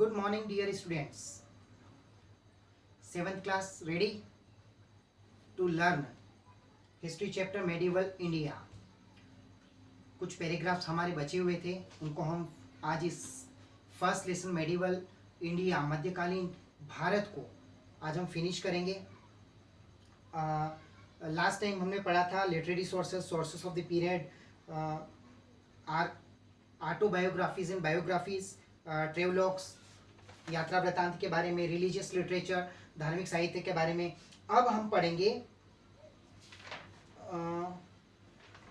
Good morning, dear students. 7th class ready to learn history chapter medieval India. कुछ paragraphs हमारे बचे हुए थे, उनको हम आज इस फर्स्ट लेसन मेडिवल इंडिया मध्यकालीन भारत को आज हम फिनिश करेंगे। लास्ट टाइम हमने पढ़ा था literary sources of the period, autobiographies and biographies, travelogues यात्रा वृतांत के बारे में, रिलीजियस लिटरेचर धार्मिक साहित्य के बारे में। अब हम पढ़ेंगे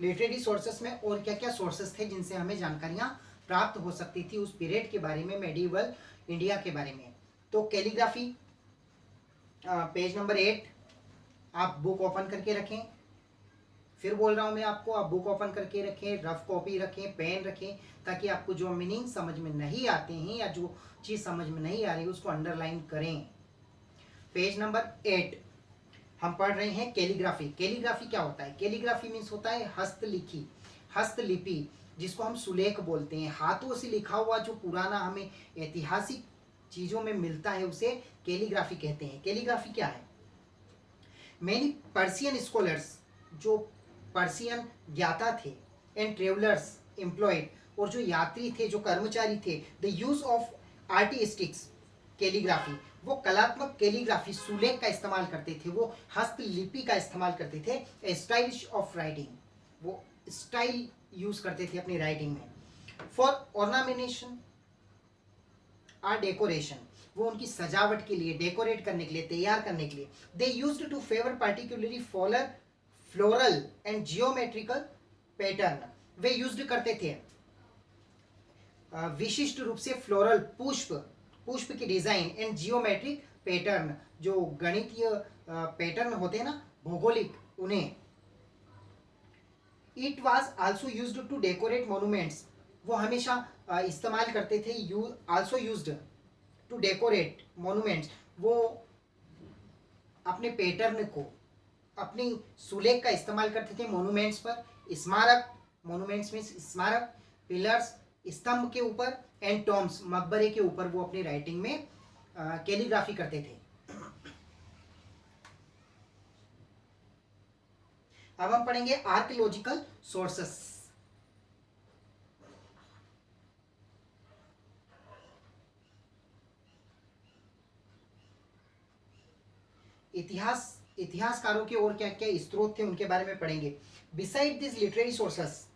लिटरेरी सोर्सेस में और क्या क्या सोर्सेस थे जिनसे हमें जानकारियां प्राप्त हो सकती थी उस पीरियड के बारे में, मेडिवल इंडिया के बारे में। तो कैलीग्राफी, पेज नंबर 8 आप बुक ओपन करके रखें। फिर बोल रहा हूं मैं आपको, आप बुक ओपन करके रखें, रफ कॉपी रखें, पेन रखें, ताकि आपको जो मीनिंग समझ में नहीं आते हैं या जो चीज़ समझ में नहीं आ रही उसको अंडरलाइन करें। पेज नंबर 8 हम पढ़ रहे हैं कैलीग्राफी। कैलीग्राफी क्या होता है? कैलीग्राफी मीन्स होता है हस्तलिपि, जिसको हम सुलेख बोलते हैं। हाथों से लिखा हुआ जो पुराना हमें ऐतिहासिक चीज़ों में मिलता है उसे कैलीग्राफी कहते हैं। कैलीग्राफी क्या है? मेनी पर्सियन स्कॉलर्स, जो पर्सियन ज्ञाता थे, एंड ट्रेवलर्स एम्प्लॉयड, और जो यात्री थे, जो कर्मचारी थे, the use of artistics calligraphy, वो कलात्मक कैलीग्राफी सुलेख का इस्तेमाल करते थे, वो हस्तलिपि का इस्तेमाल करते थे। स्टाइलिश ऑफ राइटिंग, वो स्टाइल यूज करते थे अपनी राइटिंग में। फॉर ऑर्नामेंटेशन और डेकोरेशन, वो उनकी सजावट के लिए, डेकोरेट करने के लिए, तैयार करने के लिए। They used to favour particularly floral and geometrical pattern, वे यूज्ड करते थे विशिष्ट रूप से फ्लोरल पुष्प की डिजाइन एंड जियोमेट्रिक पैटर्न, जो गणितीय पैटर्न होते हैं ना, भौगोलिक, उन्हें। It was also used to decorate monuments, वो हमेशा इस्तेमाल करते थे, also used to decorate monuments, वो अपने पैटर्न को, अपनी सुलेख का इस्तेमाल करते थे मोन्यूमेंट्स पर। स्मारक, मोन्यूमेंट्स में स्मारक, पिलर्स स्तंभ के ऊपर, एंड टॉम्स मकबरे के ऊपर वो अपनी राइटिंग में कैलीग्राफी करते थे। अब हम पढ़ेंगे आर्कियोलॉजिकल सोर्सेस। इतिहासकारों के और क्या क्या स्रोत थे उनके बारे में पढ़ेंगे। बिसाइड दिस लिटरेरी सोर्सेस,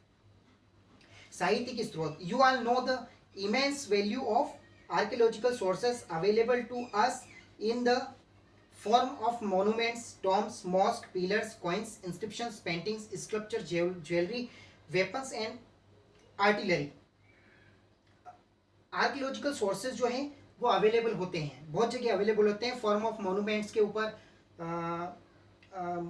साहित्यिक स्रोत, you all know the immense value of archaeological sources available to us in the form of monuments, tombs, mosque, pillars, coins, inscriptions, paintings, sculpture, jewellery, weapons and artillery. Archaeological sources जो हैं वो available होते हैं, बहुत जगह available होते हैं। Form of monuments के ऊपर,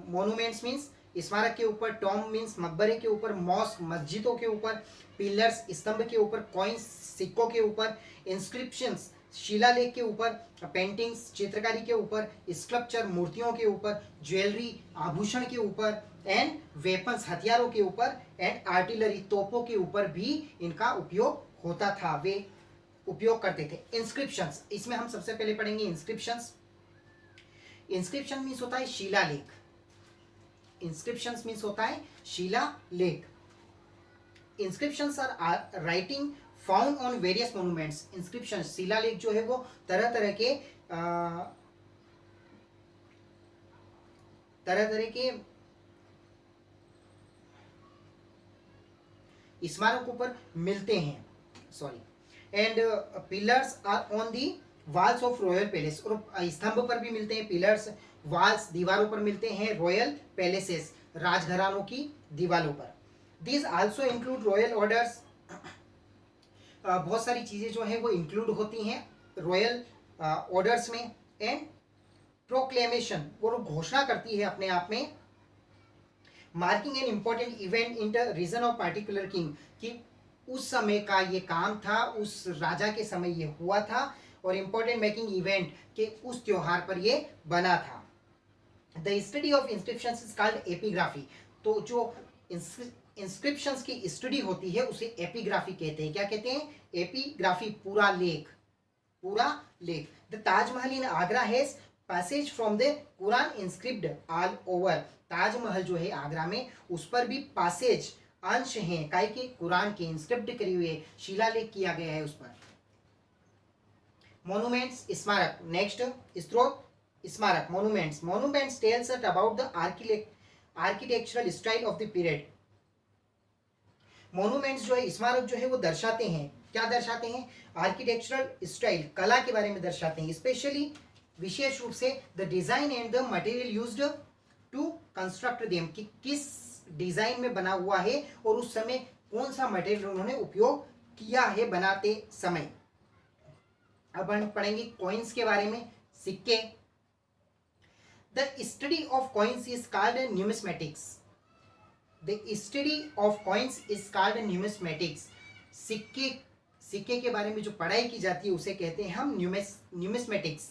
मोन्यूमेंट्स मीन्स स्मारक के ऊपर, टॉम मीन्स मकबरे के ऊपर, मॉस्क मस्जिदों के ऊपर, पिलर्स स्तंभ के ऊपर, कॉइन्स सिक्कों के ऊपर, इंस्क्रिप्शंस शिलालेख के ऊपर, पेंटिंग्स चित्रकारी के ऊपर, स्कल्पचर मूर्तियों के ऊपर, ज्वेलरी आभूषण के ऊपर, एंड वेपन्स हथियारों के ऊपर, एंड आर्टिलरी तोपों के ऊपर भी इनका उपयोग होता था, वे उपयोग करते थे। इंस्क्रिप्शंस, इसमें हम सबसे पहले पढ़ेंगे इंस्क्रिप्शंस। इंस्क्रिप्शन मीन्स होता है शिलालेख। इंस्क्रिप्शंस मीन्स होता है शिलालेख। Inscriptions are writing found on various monuments. Inscription शिलालेख जो है वो तरह तरह के स्मारकों पर मिलते हैं, sorry. And pillars are on the walls of royal palace, और स्तंभ पर भी मिलते हैं पिलर्स, वॉल्स दीवारों पर मिलते हैं, रॉयल पैलेसेस राजघरानों की दीवारों पर। This also include royal orders, बहुत सारी चीजें जो है वो इंक्लूड होती हैं रॉयल ऑर्डर्स में। एंड प्रोक्लेमेशन, वो घोषणा करती है अपने आप में। Marking an important event in the region of particular king, कि उस समय का ये काम था, उस राजा के समय ये हुआ था, और इंपॉर्टेंट मेकिंग इवेंट के उस त्योहार पर ये बना था। The study of inscriptions is called epigraphy, तो जो इंस्क्रिप्शंस की स्टडी होती है उसे एपिग्राफी कहते हैं। क्या कहते हैं? एपिग्राफी, पूरा लेख, पूरा लेख। The Taj Mahal in Agra has passage from the Quran inscript all over. Taj Mahal जो है आगरा में, उस पर भी पैसेज अंश हैं काय के कुरान के इंस्क्रिप्ट करी हुई है, शिलालेख किया गया है उस पर। मोन्यूमेंट्स स्मारक, नेक्स्ट स्त्रोत स्मारक monuments. Monuments tells us about the architectural style of the period. Monuments जो है, स्मारक जो है वो दर्शाते हैं, क्या दर्शाते हैं, आर्किटेक्चरल स्टाइल, कला के बारे में दर्शाते हैं। स्पेशली विशेष रूप से the design and the material used to construct them, कि किस डिजाइन में बना हुआ है और उस समय कौन सा मटेरियल उन्होंने उपयोग किया है बनाते समय। अब हम पढ़ेंगे कॉइन्स के बारे में, सिक्के। The study of coins is called numismatics. The study of coins is called numismatics. सिक्के के बारे में जो पढ़ाई की जाती है उसे कहते हैं हम numismatics.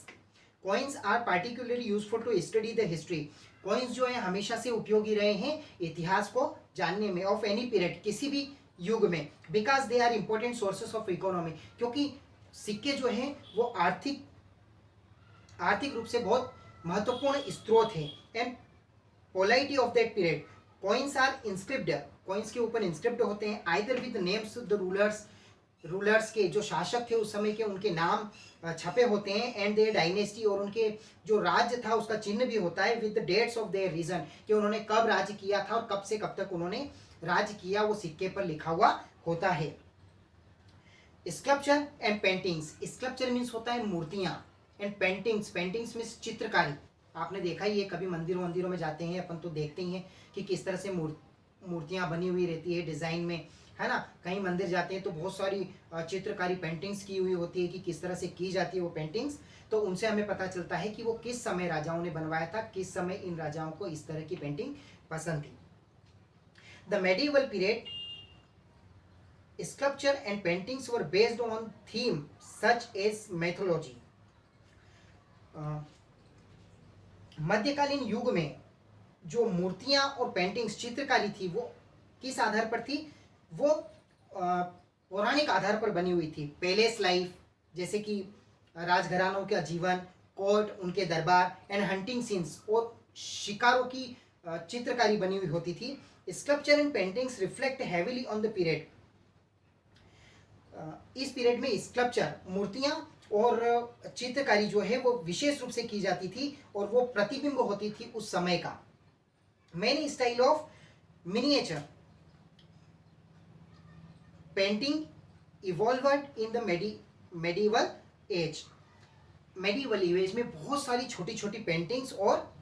Coins are particularly useful to study the history. Coins जो है हमेशा से उपयोगी रहे हैं इतिहास को जानने में, ऑफ एनी पीरियड, किसी भी युग में, because they are important sources of economy, क्योंकि सिक्के जो हैं वो आर्थिक रूप से बहुत महत्वपूर्ण स्रोत है। And polity of that period, coins are inscript, coins के ऊपर इंस्क्रिप्ट होते हैं, either with names the rulers के जो शासक थे उस समय के, उनके नाम छपे होते हैं, एंड देयर डायनेस्टी, और उनके जो राज्य था उसका चिन्ह भी होता है, with the dates of their region, कि उन्होंने कब राज्य किया था और कब से कब तक उन्होंने राज्य किया, वो सिक्के पर लिखा हुआ होता है। Sculpture and paintings. Sculpture means होता है मूर्तियां, एंड पेंटिंग्स मीन्स चित्रकारी। आपने देखा ही है, कभी मंदिरों में जाते हैं अपन तो देखते ही हैं कि किस तरह से मूर्तियां बनी हुई रहती है डिजाइन में, है ना। कहीं मंदिर जाते हैं तो बहुत सारी चित्रकारी पेंटिंग्स की हुई होती है कि किस तरह से की जाती है वो पेंटिंग्स, तो उनसे हमें पता चलता है कि वो किस समय राजाओं ने बनवाया था, किस समय इन राजाओं को इस तरह की पेंटिंग पसंद थी। The medieval period sculpture and paintings were based on theme such as mythology। मध्यकालीन युग में जो मूर्तियां और पेंटिंग्स, चित्रकारी थी, वो किस आधार पर थी, वो पौराणिक आधार पर बनी हुई थी। पैलेस लाइफ, जैसे कि राजघरानों का जीवन, कोर्ट, उनके दरबार, एंड हंटिंग सीन्स, और शिकारों की चित्रकारी बनी हुई होती थी। Sculpture and paintings reflect heavily on the period. इस पीरियड में स्कल्पचर, मूर्तियां और चित्रकारी जो है वो विशेष रूप से की जाती थी, और वो प्रतिबिंब होती थी उस समय का। Many style of miniature painting evolved in the medieval age. Medieval age में बहुत सारी छोटी छोटी पेंटिंग्स और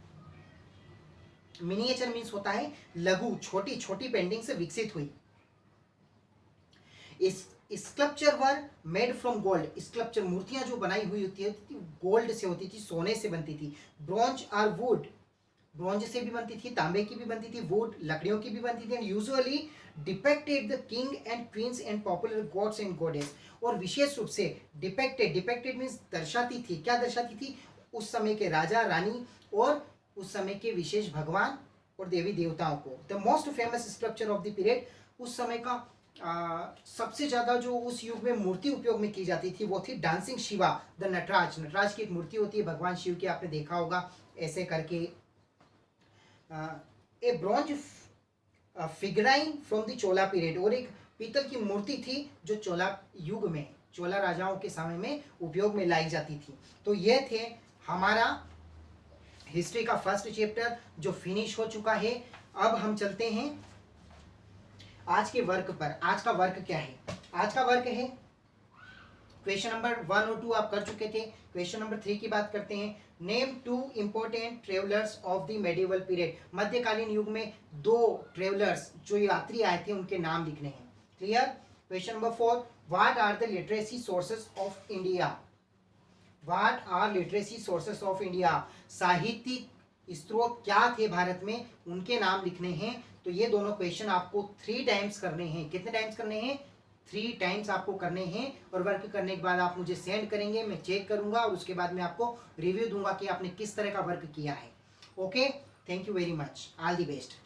मिनिएचर मीन्स होता है लघु, छोटी छोटी पेंटिंग से विकसित हुई। इस sculpture were made from gold. Sculpture, मूर्तियां जो बनाई हुई होती थी गोल्ड से होती थी, सोने से बनती थी। ब्रॉन्ज आर वुड, ब्रॉन्ज से भी बनती थी, तांबे की भी बनती थी, वुड लकड़ियों की भी बनती थी। And usually depicted the king and queen's and popular gods and goddess. और विशेष रूप से डिपेक्टेड मीन्स दर्शाती थी, क्या दर्शाती थी, उस समय के राजा रानी और उस समय के विशेष भगवान और देवी देवताओं को। The most famous sculpture of the period, उस समय का सबसे ज्यादा जो उस युग में मूर्ति उपयोग में की जाती थी वो थी डांसिंग शिवा, द नटराज। नटराज की एक मूर्ति होती है भगवान शिव की, आपने देखा होगा ऐसे करके। A bronze figurine from the Chola period, और एक पीतल की मूर्ति थी जो चोला युग में, चोला राजाओं के समय में उपयोग में लाई जाती थी। तो ये थे हमारा हिस्ट्री का फर्स्ट चैप्टर जो फिनिश हो चुका है। अब हम चलते हैं आज के वर्क पर। आज का वर्क क्या है, आज का वर्क है क्वेश्चन नंबर 1 और 2 आप कर चुके थे। क्वेश्चन नंबर 3 की बात करते हैं। Name 2 important travellers of the medieval period. मध्यकालीन युग में 2 ट्रेवलर्स जो यात्री आए थे उनके नाम लिखने हैं। Clear. Question number 4, what are the literacy sources of India. What are literacy sources of India, साहित्यिक स्रोत क्या थे भारत में, उनके नाम लिखने हैं। तो ये दोनों क्वेश्चन आपको 3 टाइम्स करने हैं। कितने टाइम्स करने हैं, 3 टाइम्स आपको करने हैं। और वर्क करने के बाद आप मुझे सेंड करेंगे, मैं चेक करूंगा और उसके बाद मैं आपको रिव्यू दूंगा कि आपने किस तरह का वर्क किया है। Okay, thank you very much, all the best.